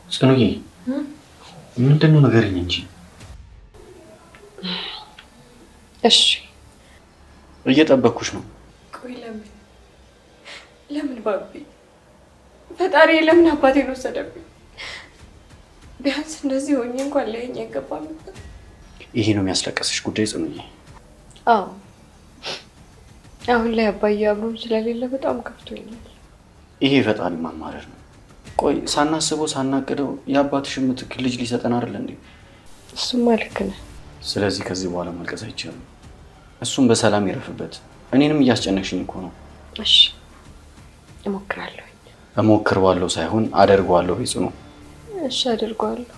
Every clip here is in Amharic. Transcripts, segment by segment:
ጽኑዬ ምንድነው ንገሪኝ እንጂ። እሺ እየጠበኩሽ ነው። ቆይ ለምን ባቢ ፈጣሪ ለምን አባቴን ወሰደብኝ? ቢያንስ እንደዚህ ሆኜ እንኳን ላይኝ አይገባም ነበር። ይሄ ነው የሚያስለቀስሽ ጉዳይ ጽኑዬ? አዎ አሁን ላይ አባዬ አብሮን ስለሌለ በጣም ከፍቶኛል። ይሄ ፈጣሪ ማማረር ነው። ቆይ ሳናስበው ሳናቅደው የአባትሽ ምትክ ልጅ ሊሰጠን አይደል እንዴ? እሱማ ልክ ነህ። ስለዚህ ከዚህ በኋላ ማልቀስ አይቻልም። እሱም በሰላም ይረፍበት። እኔንም እያስጨነቅሽኝ እኮ ነው። እሺ እሞክራለሁ። እሞክረዋለሁ ሳይሆን አደርገዋለሁ። ጽኑ። እሺ አደርገዋለሁ።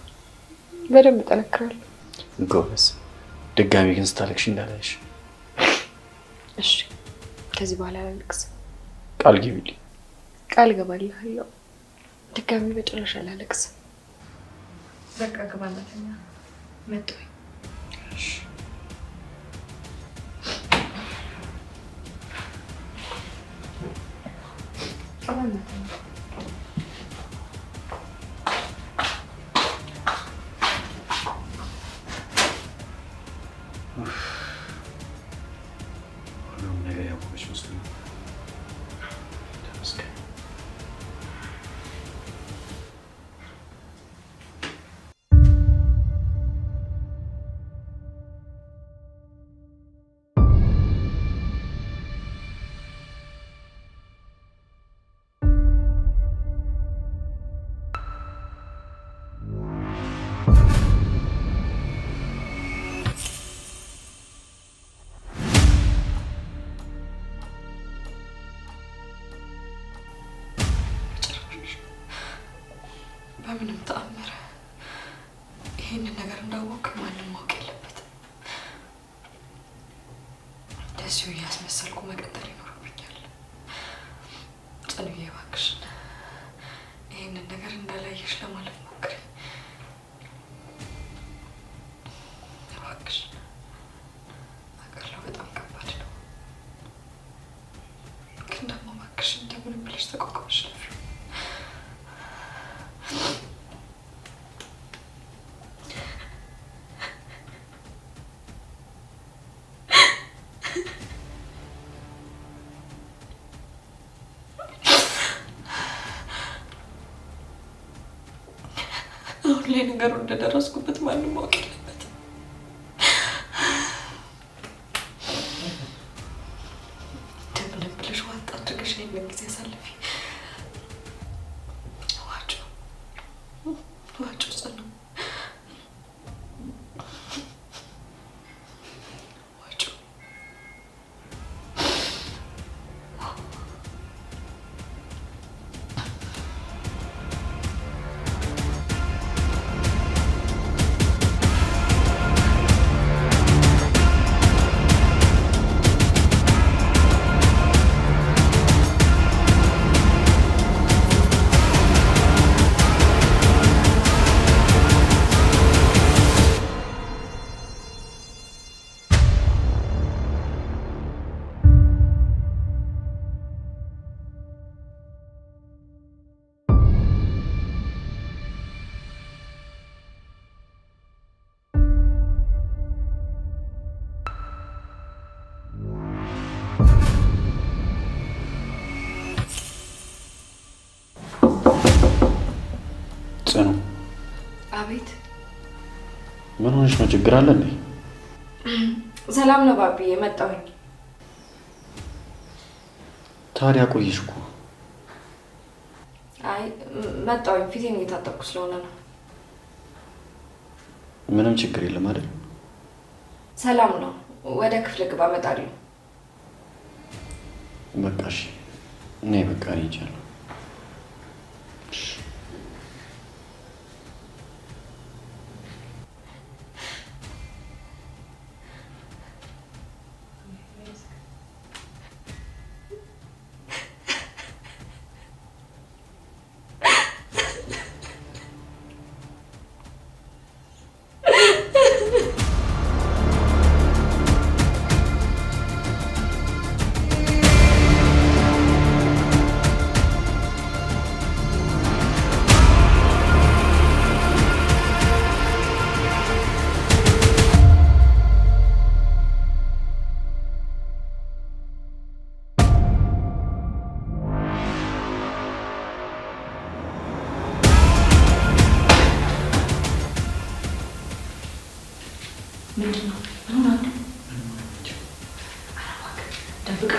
በደንብ እጠነክራለሁ። ጎበዝ። ድጋሚ ግን ስታለቅሽ እንዳላይሽ። እሺ ከዚህ በኋላ አላለቅስም። ቃል ግቢልኝ። ቃል እገባልሃለሁ። ድጋሚ በጭራሽ አላለቅስም። በቃ ግባና ተኛ። መጣሁ። እሺ ሁሉም ነገር ያወቀች መስሎኝ ተመስገን። በምንም ተአምር ይሄንን ነገር እንዳወቅ ማንም ማወቅ የለበትም። እንደዚሁ እያስመሰልኩ መቀጠል ይኖርብኛል። ጽኑዬ እባክሽን ይሄንን ነገር እንዳላየሽ ለማለት ሞክሪ እባክሽን። አውቃለሁ በጣም ከባድ ነው፣ ግን ደግሞ እባክሽን እንደምንም ብለሽ ተቋቋምሽ ለፊ አሁን ላይ ነገሩ እንደደረስኩበት ማንም ማወቅ የለበትም። እንደምንም ብለሽ ዋጥ አድርገሽ ይሄንን ጊዜ አሳልፊ። ዋጮ ጽኑ፣ ዋጮ ጽኑ። አቤት። ምን ሆነሽ ነው? ችግር አለ እንዴ? ሰላም ነው ባቢዬ፣ መጣሁኝ። ታዲያ ቆይሽ እኮ። አይ መጣሁኝ፣ ፊቴን እየታጠብኩ ስለሆነ ነው። ምንም ችግር የለም አይደል? ሰላም ነው። ወደ ክፍል ግባ፣ እመጣለሁ። በቃ እሺ። እኔ በቃ እሄጃለሁ። ምንድነው? አሁን አንተ ደብቃ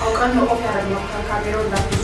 አውቃለሁ ኦፍ ያደረግነው ካሜራው እንዳትሱ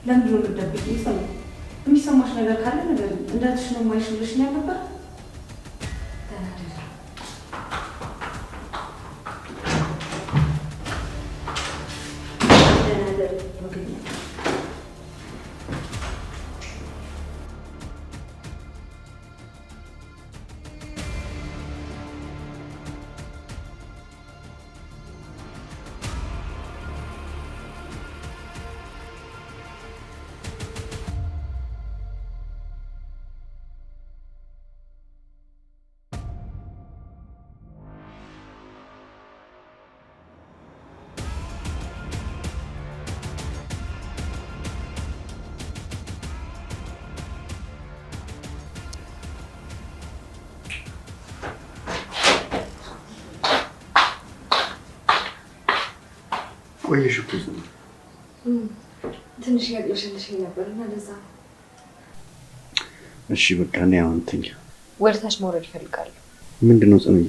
ለምንድን ነው የምትደብቂው? የሚሰማሽ ነገር ካለ ነገር እንዳትሽ ነው የማይሽ ብለሽኝ ነበር። ቆየሽ እኮ ትንሽ ያቅለሸልሽኝ ነበር እና ለዛ ነው። እሺ በቃ እኔ አሁን ተኛ። ወደ ታች መውረድ እፈልጋለሁ። ምንድነው ጽኑዬ?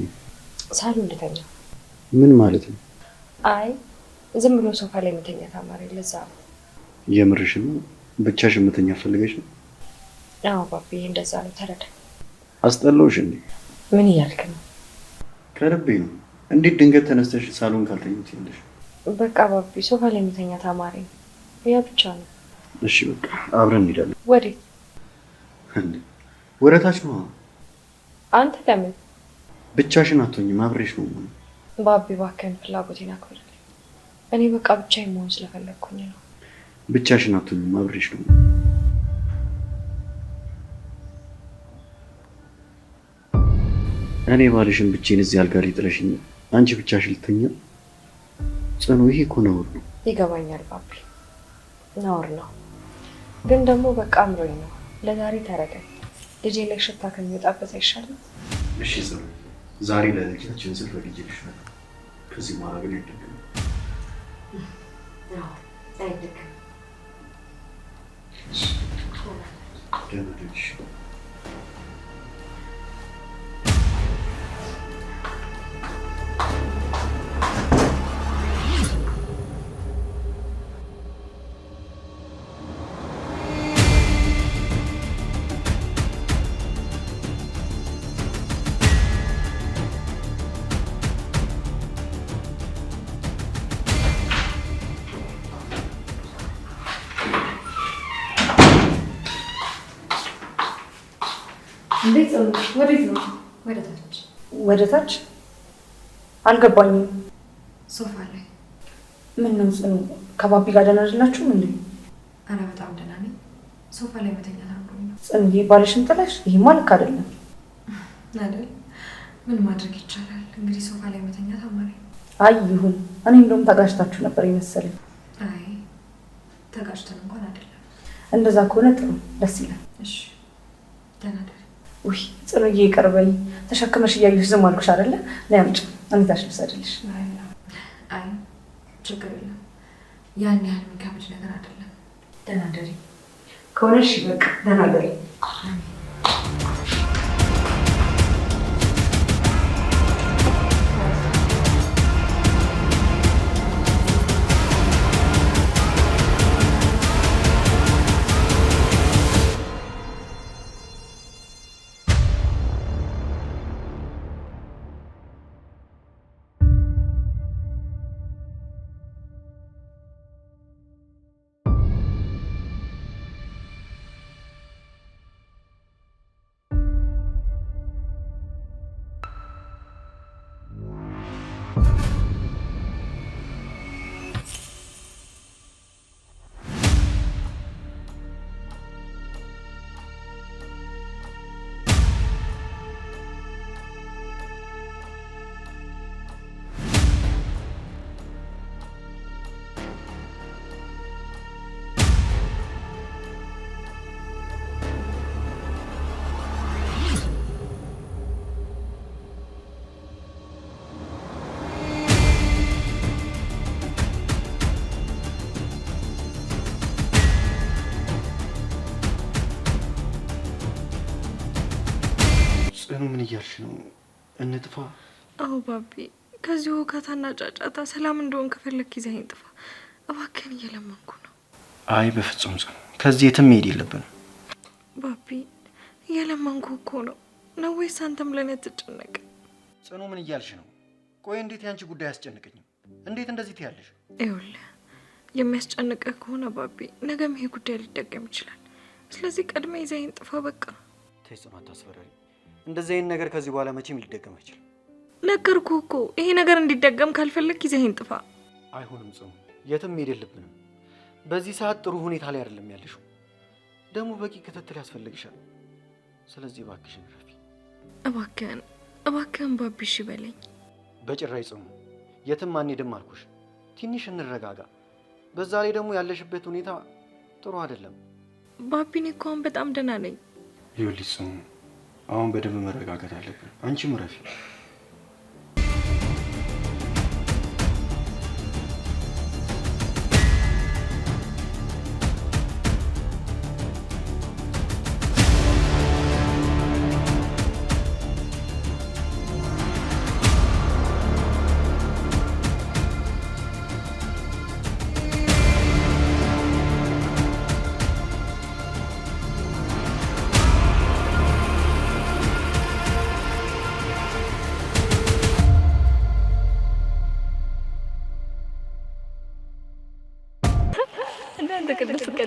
ሳሎን ልተኛ። ምን ማለት ነው? አይ ዝም ብሎ ሶፋ ላይ መተኛት አማረኝ፣ ለዛ ነው። የምርሽ ነው? ብቻሽን መተኛ ፈልገሽ ነው? አዎ ባቢ፣ እንደዛ ነው። ተረዳ። አስጠላሁሽ እንዴ? ምን እያልክ ነው? ከልቤ ነው። እንዴት ድንገት ተነስተሽ ሳሎን ካልተኛት ያለሽ? በቃ ባቢ ሶፋ ላይ የሚተኛ ተማሪ ነው። ያ ብቻ ነው። እሺ በቃ አብረን እንሄዳለን። ወዴት? ወደ ታች ነው። አንተ ለምን ብቻሽን አትሆኝም? አብሬሽ ነው። ባቢ እባክህን ፍላጎቴን አክብርልኝ። እኔ በቃ ብቻዬን መሆን ስለፈለግኩኝ ነው። ብቻሽን አትሆኝም? አብሬሽ ነው። እኔ ባልሽን ብቻዬን እዚህ አልጋ ላይ ጥለሽኝ አንቺ ብቻሽን ልተኛ? ጽኑ፣ ይሄ እኮ ነውር ነው። ይገባኛል ባቢ፣ ነውር ነው። ግን ደግሞ በቃ አምሮኝ ነው። ለዛሬ ተረዳኝ። ልጄ ላይ ሽታ ከሚወጣበት አይሻልም? እሺ ጽኑ፣ ዛሬ ለልጃችን ስል በልጅልሽ ነው። ከዚህ በኋላ ግን አይደለም። አይደለም። ደህና እንዴት ነው? ወዴት ነው? ወደ ታች። ወደ ታች? አልገባኝም። ሶፋ ላይ። ምን ነው ጽኑ፣ ከባቢ ጋር ደህና አይደላችሁም እንዴ? ኧረ በጣም ደህና ነኝ። ሶፋ ላይ መተኛት አምሮኝ ነው። ጽኑ፣ ባልሽን ጥለሽ? ይሄማ ልክ አይደለም አይደል? ምን ማድረግ ይቻላል እንግዲህ፣ ሶፋ ላይ መተኛት አማረኝ። አይ ይሁን። እኔ እንደውም ተጋጭታችሁ ነበር የመሰለኝ። አይ ተጋጭተን እንኳን አይደለም። እንደዛ ከሆነ ጥሩ፣ ደስ ይላል። እሺ ደህና ደር። ውይ ጽኑዬ ይቅር በይ። ተሸክመሽ እያየሽ ዝም አልኩሽ አይደለ? ነይ አምጪ፣ እኔታሽ ልውሰድልሽ። አይ ችግር የለም፣ ያን ያህል የሚከብድ ነገር አይደለም። ደህና ደሪ ከሆነ እሺ በቃ ደህና ደሪ። ጽኑ፣ ምን እያልሽ ነው? እንጥፋ? አዎ ባቢ፣ ከዚሁ ከታና ጫጫታ ሰላም እንደሆን ከፈለክ ይዘኸኝ ጥፋ እባክህን፣ እየለመንኩ ነው። አይ በፍጹም ጽኑ፣ ከዚህ የትም መሄድ የለብንም። ባቢ እየለመንኩ እኮ ነው። ነው ወይስ አንተም ለእኔ አትጨነቅ? ጽኑ፣ ምን እያልሽ ነው? ቆይ እንዴት ያንቺ ጉዳይ አያስጨንቀኝም? እንዴት እንደዚህ ትያለሽ? ይኸውልህ የሚያስጨንቅህ ከሆነ ባቢ፣ ነገም ይሄ ጉዳይ ሊደገም ይችላል። ስለዚህ ቀድሜ ይዘኸኝ ጥፋ በቃ። ተይ ጽኑ፣ አታስፈራሪ። እንደዚህ አይነት ነገር ከዚህ በኋላ መቼም ሊደገም አይችልም። ነገርኩህ እኮ ይሄ ነገር እንዲደገም ካልፈለግ ይዘኸኝ ጥፋ። አይሆንም ጽኑ፣ የትም መሄድ የለብንም። በዚህ ሰዓት ጥሩ ሁኔታ ላይ አይደለም ያለሽው። ደግሞ በቂ ክትትል ያስፈልግሻል። ስለዚህ እባክሽን ረፊ። እባክህን ባቢ እሺ በለኝ። በጭራሽ ጽኑ፣ የትም አንሄድም አልኩሽ። ትንሽ እንረጋጋ። በዛ ላይ ደግሞ ያለሽበት ሁኔታ ጥሩ አይደለም። ባቢኔ እኮ አሁን በጣም ደህና ነኝ። ይኸውልሽ ጽኑ፣ አሁን በደንብ መረጋጋት አለብን። አንቺም ረፊ።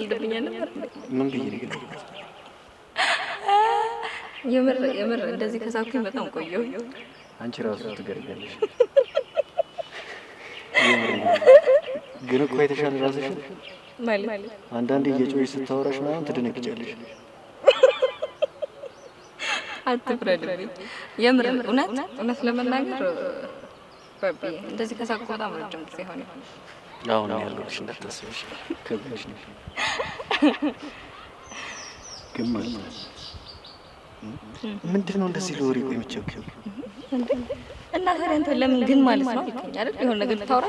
ትቀልድብኛል ነበር። ምን ብዬ ነው? የምር እንደዚህ ከሳኩኝ በጣም ቆየሁ። አንቺ ራሱ ትገርሚያለሽ። ግን እኮ የተሻለ ራስሽ ማለት አንዳንዴ እየጮሽ ስታወራሽ ምናምን ትደነግጫለሽ። አትፍረድብኝ። የምር እውነት ለመናገር ባቢ እንደዚህ ከሳኩ በጣም ረጅም ጊዜ ሆነ። አሁን ያልኩሽ እንዳታስብሽ ከብሽ ነው። ግን ማለት ምንድን ነው እንደዚህ ለወሬ ቆይ የምትቸኩው? እና ታዲያ አንተ ለምን ግን ማለት ነው አልከኝ አይደል? የሆነ ነገር ልታወራ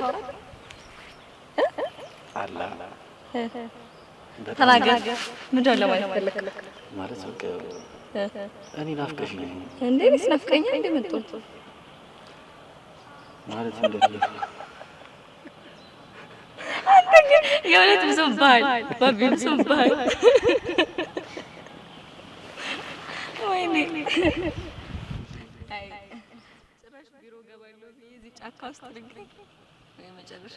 አላ ተናገር። ምንድን ነው ለማለት ፈለክ? ማለት በቃ እኔ ናፍቀሽኝ ነው እንዴ? ናፍቀኛ እንዴ መጥቶ ማለት እንደዚህ አንተ ግን የእውነት ብሶብሃል ባቢ፣ ብሶብሃል። ወይኔ አይ ጭራሽ ቢሮ ገባለሁ እዚህ ጫካ ውስጥ ልገኝ ወይ መጨረሻ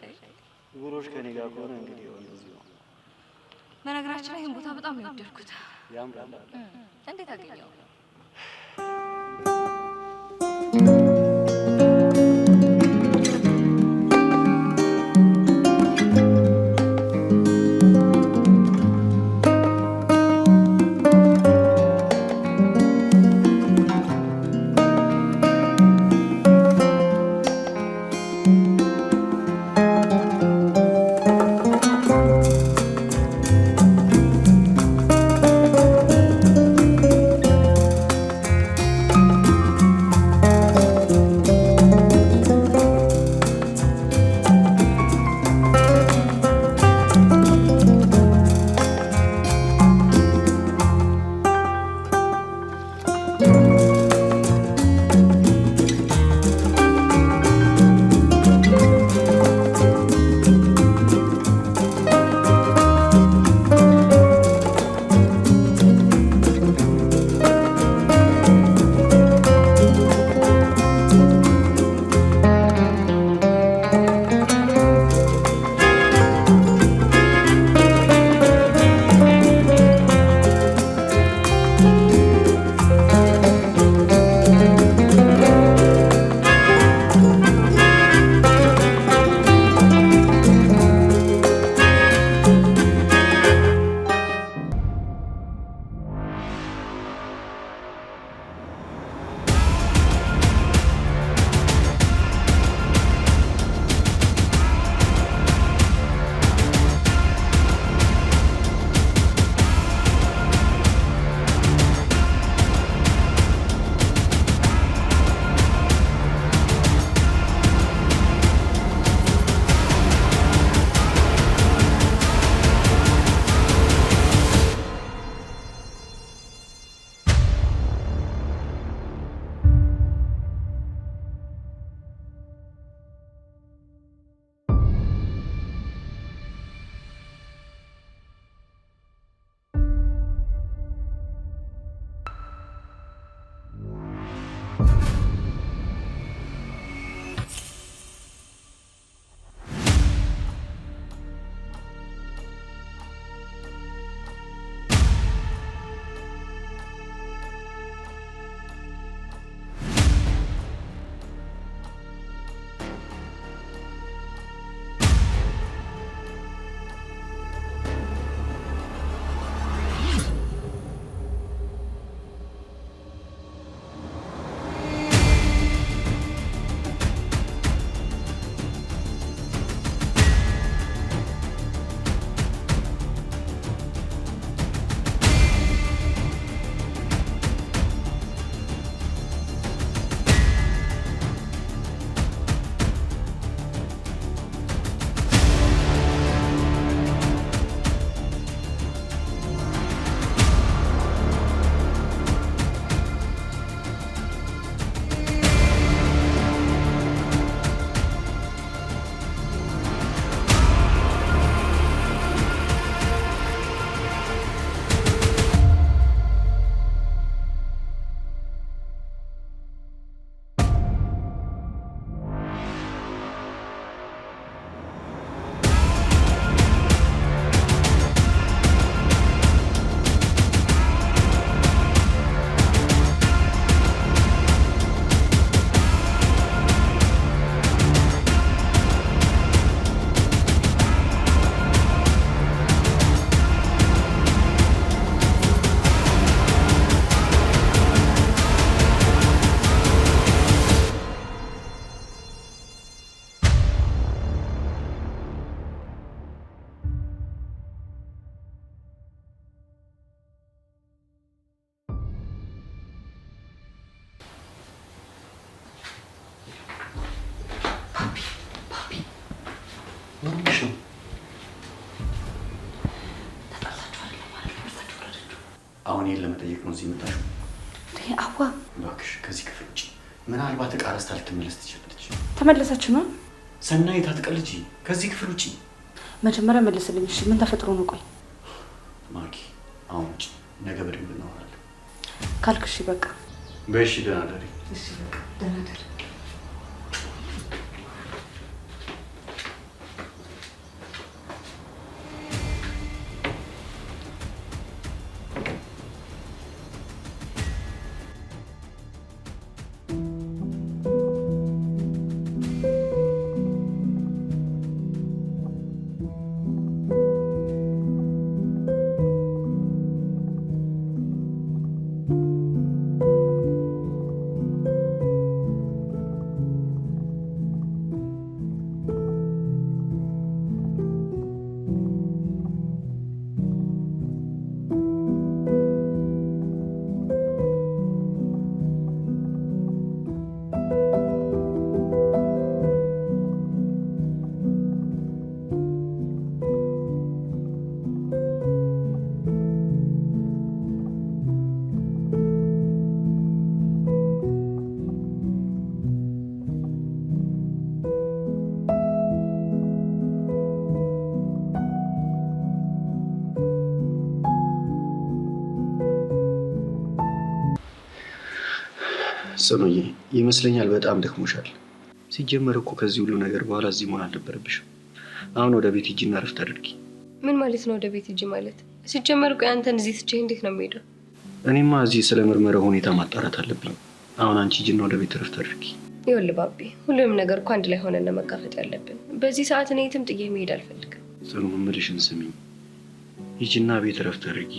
ጉሮሽ ከኔ ጋር ከሆነ እንግዲህ ነው እንደዚህ ነው። በነገራችን ላይ ይሄን ቦታ በጣም ነው የወደድኩት። ያምራል። እንዴት አገኘው? ምንሽ ነው? አሁን ይሄን ለመጠየቅ ነው እዚህ የመጣሽው? አዋ እባክሽ ከዚህ ክፍል ውጪ። ምናልባት ዕቃ ረስታ ልትመለስ ትችላለች። ተመለሰች ነው? ሰናይት አትቀልጂ። ከዚህ ክፍል ውጪ። መጀመሪያ መልስልኝ። እሺ ምን ተፈጥሮ ነው? ቆይ ማኪ አሁን ውጪ። ነገ በደንብ እናወራለን ካልክ እሺ በቃ በእሺ። ደህና ደሪ። እሺ በቃ ደህና ደሪ። ጽኑዬ ይመስለኛል በጣም ደክሞሻል። ሲጀመር እኮ ከዚህ ሁሉ ነገር በኋላ እዚህ መሆን አልነበረብሽም። አሁን ወደ ቤት ሂጂና እረፍት አድርጊ። ምን ማለት ነው ወደ ቤት ሂጂ ማለት? ሲጀመር ቆይ አንተን እዚህ ትቼ እንዴት ነው የምሄደው? እኔማ እዚህ ስለ ምርመራው ሁኔታ ማጣራት አለብኝ። አሁን አንቺ ሂጂና ወደ ቤት እረፍት አድርጊ። ይኸውልህ ባቢ፣ ሁሉንም ነገር እኮ አንድ ላይ ሆነን መጋፈጥ ያለብን። በዚህ ሰዓት እኔ የትም ጥዬ መሄድ አልፈልግም። ጽኑ የምልሽን ስሚኝ። ሂጂና ቤት እረፍት አድርጊ፣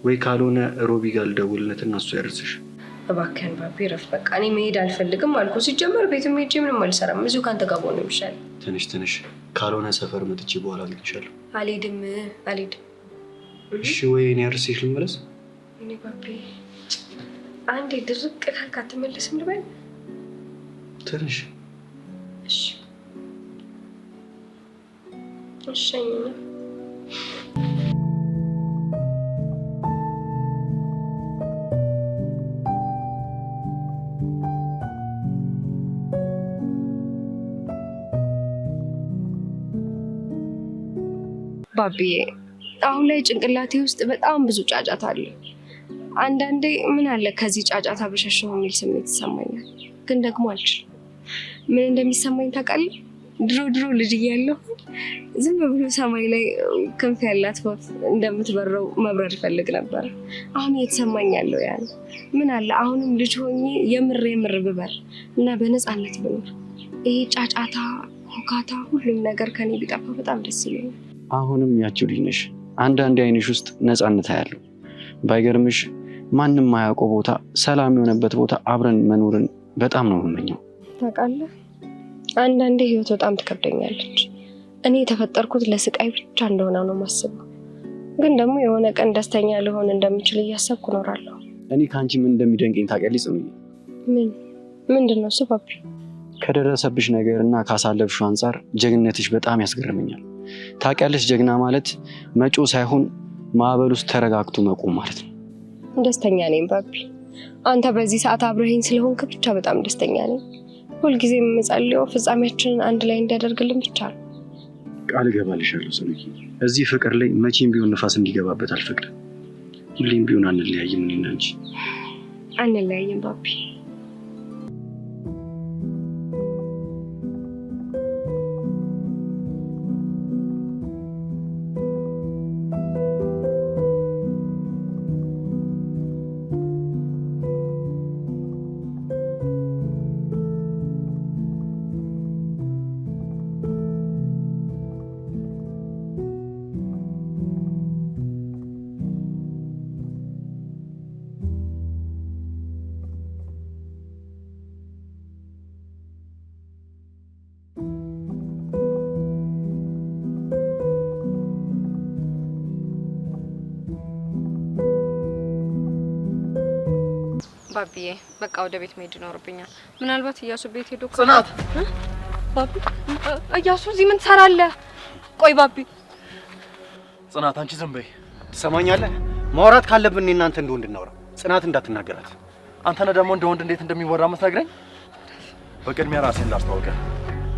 ወይ ካልሆነ ሮቢ ጋር ልደውልለትና እሱ ያደርስሽ። እባክህን ባቢ እረፍ። በቃ እኔ መሄድ አልፈልግም አልኩ። ሲጀመር ቤትም ሄጄ ምንም አልሰራም። እዚሁ ከአንተ ጋር ብሆን ነው የሚሻለው። ትንሽ ካልሆነ ሰፈር መጥቼ በኋላ አግኝሻለሁ። አልሄድም። እሺ ወይ እኔ አድርሴሽ ልመለስ? እኔ ባቢ አንዴ ድርቅ ካልክ አትመለስም ልበል? ትንሽ እሺ እሸኝና ባቢዬ አሁን ላይ ጭንቅላቴ ውስጥ በጣም ብዙ ጫጫታ አለ። አንዳንዴ ምን አለ ከዚህ ጫጫታ በሸሸው የሚል ስሜት ይሰማኛል፣ ግን ደግሞ አልችልም። ምን እንደሚሰማኝ ታውቃለህ? ድሮ ልጅ እያለሁ ዝም ብሎ ሰማይ ላይ ክንፍ ያላት ወፍ እንደምትበረው መብረር እፈልግ ነበር። አሁን እየተሰማኝ ያለው ያ ነው። ምን አለ አሁንም ልጅ ሆኜ የምር ብበር እና በነፃነት ብኖር። ይሄ ጫጫታ፣ ሁካታ፣ ሁሉም ነገር ከኔ ቢጠፋ በጣም ደስ ይለኛል። አሁንም ያቺው ልጅ ነሽ። አንዳንዴ አይንሽ ውስጥ ነፃነት ያለው ባይገርምሽ፣ ማንም ማያውቀው ቦታ፣ ሰላም የሆነበት ቦታ አብረን መኖርን በጣም ነው የምመኘው። ታውቃለህ፣ አንዳንዴ ህይወት በጣም ትከብደኛለች። እኔ የተፈጠርኩት ለስቃይ ብቻ እንደሆነ ነው የማስበው። ግን ደግሞ የሆነ ቀን ደስተኛ ልሆን እንደምችል እያሰብኩ እኖራለሁ። እኔ ከአንቺ ምን እንደሚደንቀኝ ታውቂያለሽ ጽኑዬ? ምንድን ነው እሱ ባቢ? ከደረሰብሽ ነገር እና ካሳለፍሽው አንጻር ጀግነትሽ በጣም ያስገርመኛል። ታውቂያለሽ፣ ጀግና ማለት መጮህ ሳይሆን ማዕበል ውስጥ ተረጋግቶ መቆም ማለት ነው። ደስተኛ ነኝ ባቢ። አንተ በዚህ ሰዓት አብረኸኝ ስለሆንክ ብቻ በጣም ደስተኛ ነኝ። ሁልጊዜ የምጸልየው ፍጻሜያችንን አንድ ላይ እንዲያደርግልን ብቻ ነው። ቃል እገባልሻለሁ ጽኑዬ፣ እዚህ ፍቅር ላይ መቼም ቢሆን ንፋስ እንዲገባበት አልፈቅድም። ሁሌም ቢሆን አንለያይም። እኔና አንቺ አንለያይም ባቢ። ባቢዬ በቃ ወደ ቤት መሄድ ይኖርብኛል። ምናልባት እያሱ ቤት ሄዶ ጽናት ባቢ፣ እያሱ እዚህ ምን ትሰራለህ? ቆይ ባቢ ጽናት አንቺ ዝም በይ። ትሰማኛለህ? ማውራት ካለብን እኔ እናንተ እንደ ወንድ እናውራ። ጽናት እንዳትናገራት። አንተ ነህ ደግሞ እንደ ወንድ እንዴት እንደሚወራ የምትነግረኝ? በቅድሚያ ራሴን ላስተዋውቅህ።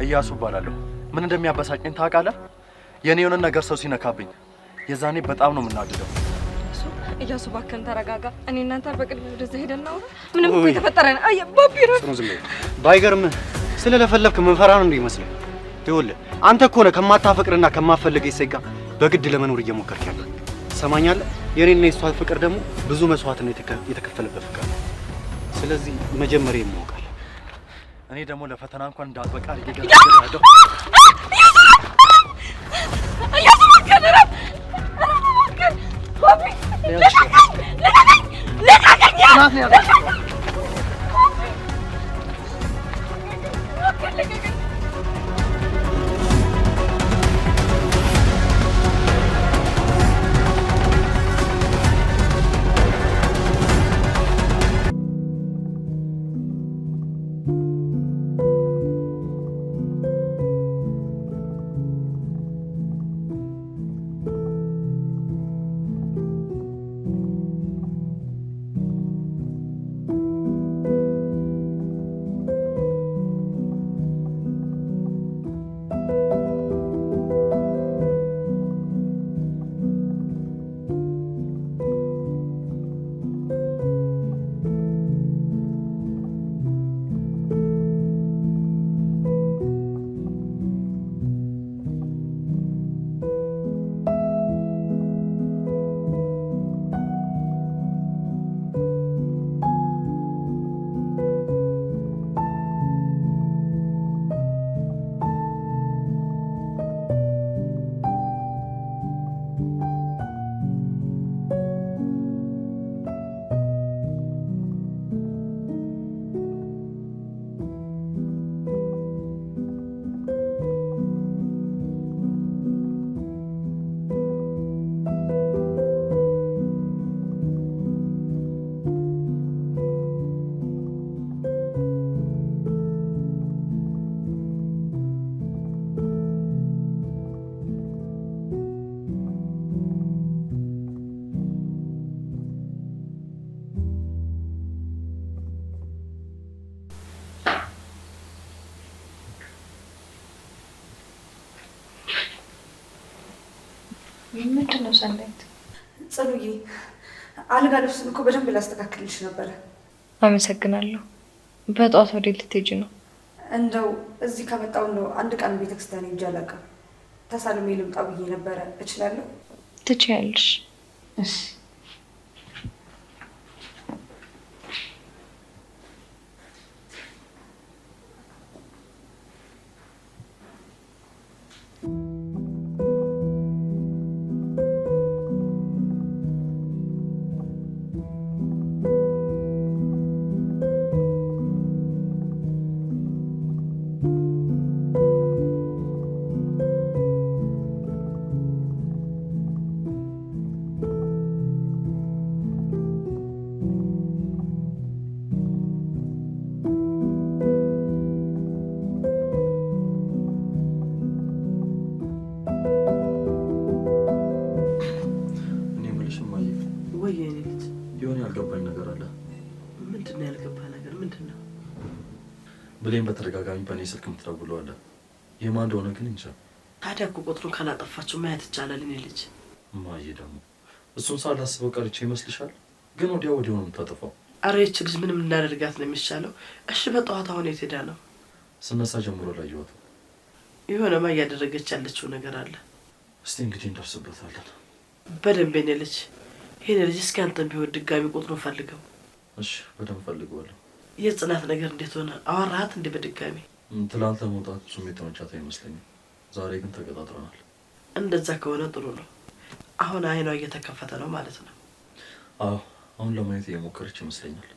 እያሱ እባላለሁ። ምን እንደሚያበሳጭኝ ታውቃለህ? የኔ የሆነ ነገር ሰው ሲነካብኝ የዛኔ በጣም ነው የምናድደው። እያሱ እባክህን ተረጋጋ። እኔ እናንተ በቅድሚያ ወደዛ ሄደን እናውራ። ምንም እኮ የተፈጠረ ነው። አይ ባቢ ነው። ጽኑ ዝም በይ። ባይገርምህ ስለለፈለፍክ መንፈራ ነው እንደ ይመስለኝ። ይኸውልህ አንተ እኮ ነህ ከማታፈቅርና ከማፈልገኝ ሴት ጋር በግድ ለመኖር እየሞከርክ ያለው። ትሰማኛለህ? የኔና የሷ ፍቅር ደግሞ ብዙ መስዋዕትነት የተከፈለበት ፍቅር ነው። ስለዚህ መጀመሪያ ይሞቃል። እኔ ደግሞ ለፈተና እንኳን እንዳትበቃ አድርጌ ምንድን ነው ሰናይት? ጽኑዬ አልጋ ልብስን እኮ በደንብ ላስተካክልልሽ ነበረ። አመሰግናለሁ። በጠዋት ወዴት ልትሄጂ ነው? እንደው እዚህ ከመጣሁ ነው አንድ ቀን ቤተክርስቲያን ሄጄ አላውቅም። ተሳልሜ ልምጣ ብዬ ነበረ። እችላለሁ? ትችያለሽ። እሺ። ብሌን በተደጋጋሚ በእኔ ስልክ የምትደውለው አለ። የማን እንደሆነ ግን እንጃ። ታዲያ እኮ ቁጥሩን ካላጠፋችሁ ማየት ይቻላል። እኔ ልጅ እማዬ ደግሞ እሱን ሳላስበው ቀርቼ ይመስልሻል? ግን ወዲያው ነው የምታጠፋው። አረ ይህች ልጅ ምንም እናደርጋት ነው የሚሻለው። እሺ በጠዋት አሁን የት ሄዳ ነው? ስነሳ ጀምሮ ላየኋት። የሆነማ እያደረገች ያለችው ነገር አለ። እስቲ እንግዲህ እንደርስበታለን በደንብ። የኔ ልጅ ይሄኔ ልጅ እስኪ አንተም ቢሆን ድጋሚ ቁጥሩን ፈልገው። እሺ በደንብ ፈልገዋለሁ። የጽናት ነገር እንዴት ሆነ? አወራሃት እንዴ በድጋሚ? ትላንት ለመውጣት እሱም የተመቻት አይመስለኝም። ዛሬ ግን ተቀጣጥረናል። እንደዛ ከሆነ ጥሩ ነው። አሁን አይኗ እየተከፈተ ነው ማለት ነው። አዎ አሁን ለማየት እየሞከረች ይመስለኛል።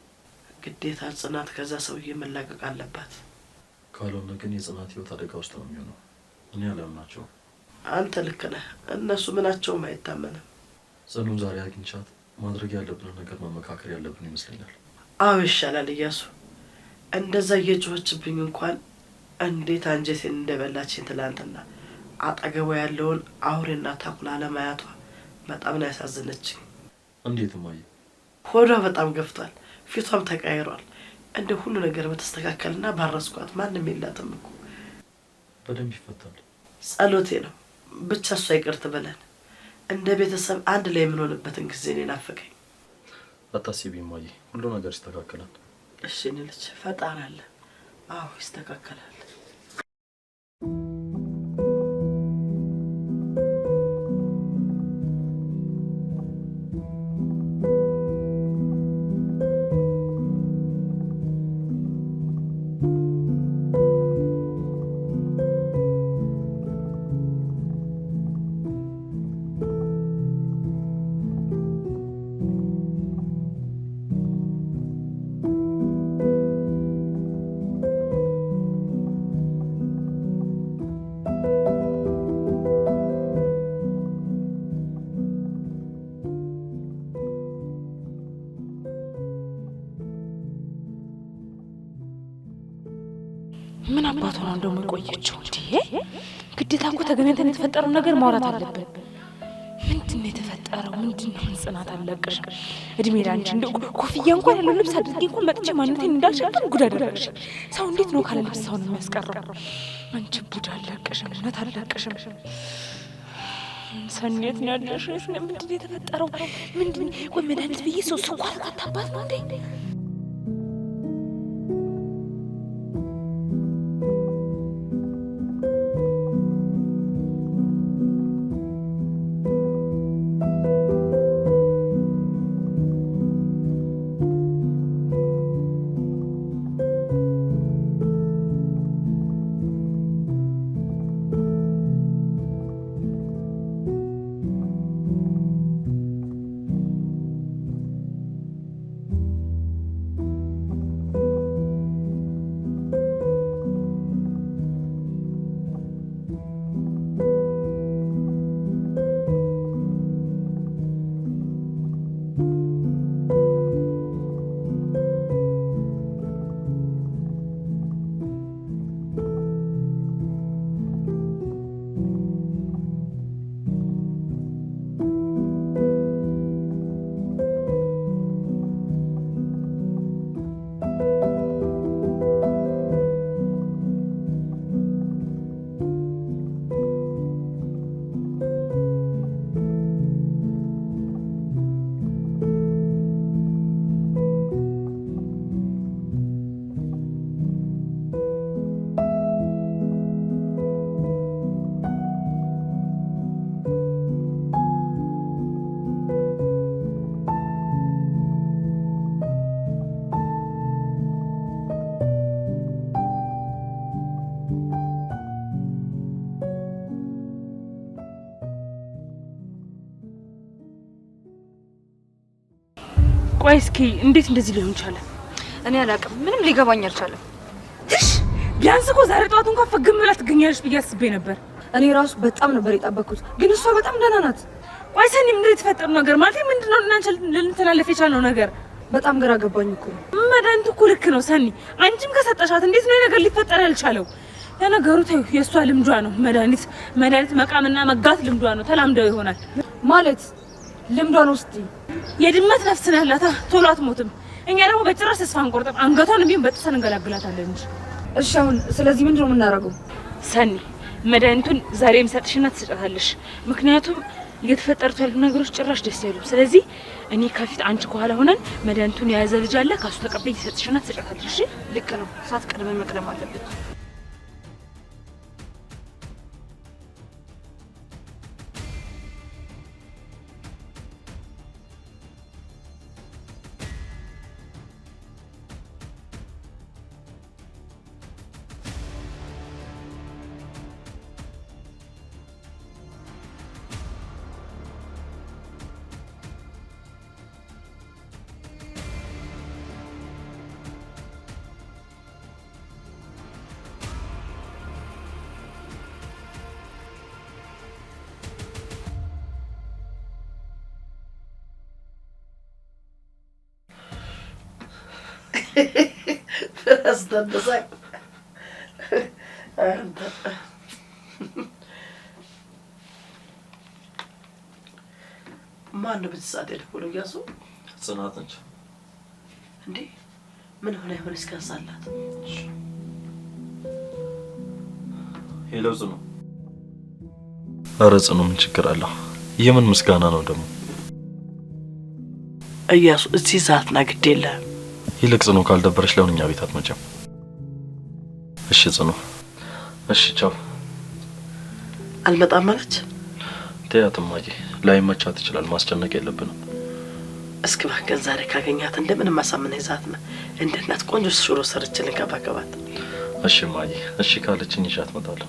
ግዴታ ጽናት ከዛ ሰውዬ መላቀቅ አለባት። ካልሆነ ግን የጽናት ህይወት አደጋ ውስጥ ነው የሚሆነው። እኔ አላምናቸውም። አንተ ልክ ነህ። እነሱ ምናቸውም አይታመንም። ጽኑን ዛሬ አግኝቻት ማድረግ ያለብንን ነገር መመካከር ያለብን ይመስለኛል። አዎ ይሻላል እያሱ። እንደዛ እየጮኸችብኝ እንኳን እንዴት አንጀቴን እንደበላችን ትላንትና። አጠገቧ ያለውን አውሬና ተኩላ ለማያቷ በጣም ነው ያሳዘነችኝ። እንዴት ማየ? ሆዷ በጣም ገፍቷል፣ ፊቷም ተቀያይሯል። እንደ ሁሉ ነገር በተስተካከልና ባረስኳት ማንም የላትም እኮ። በደንብ ይፈታል። ጸሎቴ ነው ብቻ እሷ ይቅር ትበለን። እንደ ቤተሰብ አንድ ላይ የምንሆንበትን ጊዜ ነው ናፈቀኝ። አታስቢ ማየ፣ ሁሉ ነገር ይስተካከላል። እሺ እኔ ልጅ ፈጣሪ አለ። አዎ ይስተካከላል። ምን አባቷ ነው እንደው የቆየችው እንዴ? ግዴታ እኮ ተገናኝተን የተፈጠረው ነገር ማውራት አለብን። ምንድን ነው የተፈጠረው? ምንድን ነው? ጽናት አለቀሽም። እድሜ ላንቺ እንደው ኮፍያ እንኳን ያለው ልብስ አድርጌ እንኳን መጥቼ ማንነቴን እንዳልሸፍን ጉድ አደረግሽ። ሰው እንዴት ነው ካለ ልብስ ሰውን የሚያስቀረው? አንቺ ቡድ አለቀሽም፣ እውነት አለቀሽም። ሰኔት ነው ያለሽ? ምንድን ነው የተፈጠረው? ምንድን ወይ መድኃኒት ብዬ ሰው ስኳር ካታባት ነው እንዴ? ቆይ እስኪ እንዴት እንደዚህ ሊሆን ይችላል? እኔ አላውቅም። ምንም ሊገባኝ አልቻለም። እሺ ቢያንስ እኮ ዛሬ ጠዋት እንኳን ፈግም ብላ ትገኛለሽ ብዬ አስቤ ነበር። እኔ ራሱ በጣም ነበር የጠበኩት፣ ግን እሷ በጣም ደህና ናት። ቆይ ሰኒ ምንድን የተፈጠረው ነገር ማለት ምንድነው? እናንተ ልንተላለፍ የቻልነው ነገር በጣም ግራ ገባኝ እኮ። መድኃኒቱ እኮ ልክ ነው ሰኒ፣ አንቺም ከሰጠሻት እንዴት ነው ነገር ሊፈጠር ያልቻለው? ለነገሩ ተይው፣ የእሷ ልምዷ ነው። መድኃኒት መቃምና መጋት ልምዷ ነው። ተላምደው ይሆናል ማለት ልምዷ ነው። እስቲ የድመት ነፍስ ነው ያላት፣ ቶሎ አትሞትም። እኛ ደግሞ በጭራሽ ተስፋ አንቆርጥም። አንገቷን ቢሆን በጥሰን እንገላግላታለን እንጂ። እሺ አሁን ስለዚህ ምንድን ነው የምናደርገው? ሰኒ መድኃኒቱን ዛሬ የምሰጥሽና ትሰጫታለሽ። ምክንያቱም እየተፈጠሩት ያሉ ነገሮች ጭራሽ ደስ አይሉም። ስለዚህ እኔ ከፊት አንቺ ከኋላ ሆነን መድኃኒቱን የያዘ ልጅ አለ፣ ካሱ ተቀበይ ትሰጥሽና ትሰጫታለሽ። እሺ ልክ ነው። ሳት ቀድመን መቅደም አለብን። ማን ነው በዚህ ሰዓት የደወለው? እያሱ ጽናት ነች እንዴ? ምን ሆነ ይሆን? እስካሳላት ሄሎ ጽኑ። ኧረ ጽኑ ምን ችግር አለው? የምን ምስጋና ነው ደግሞ? እያሱ እዚህ ሰዓት ና ግድ የለህም። ይልቅ ጽኑ ካልደበረሽ ለምን እኛ ቤት አትመጭም? እሺ ጽኑ እሺ ቻው። አልመጣም አለች። ተያት እማዬ፣ ላይመቻት ይችላል። ማስጨነቅ የለብንም። እስኪ እባክህ ዛሬ ካገኛት እንደምንም አሳምነህ ይዛት ና። እንደ እናት ቆንጆ ሽሮ ሰርቼ ልንከባከባት። እሺ እማዬ፣ እሺ ካለችኝ ይዣት እመጣለሁ።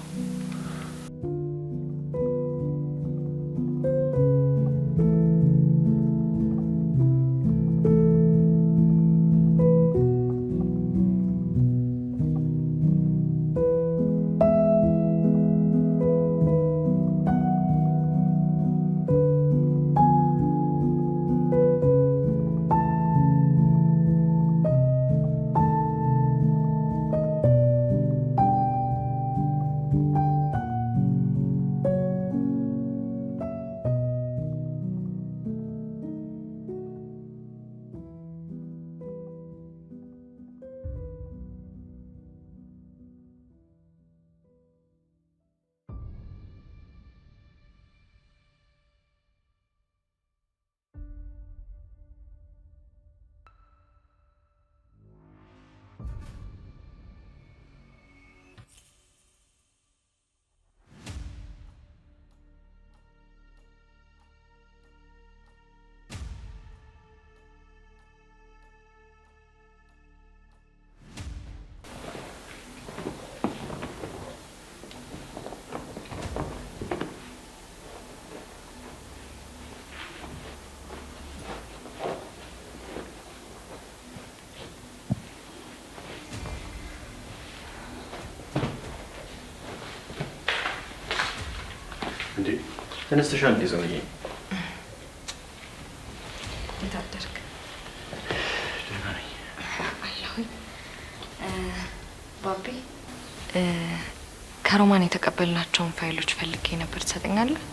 እንዴ ተነስተሻል እንዴ ዘውዬ? የታደርክ ደህና ነኝ አለሁኝ። ባቢ ከሮማን የተቀበልናቸውን ፋይሎች ፈልጌ ነበር፣ ትሰጠኛለህ?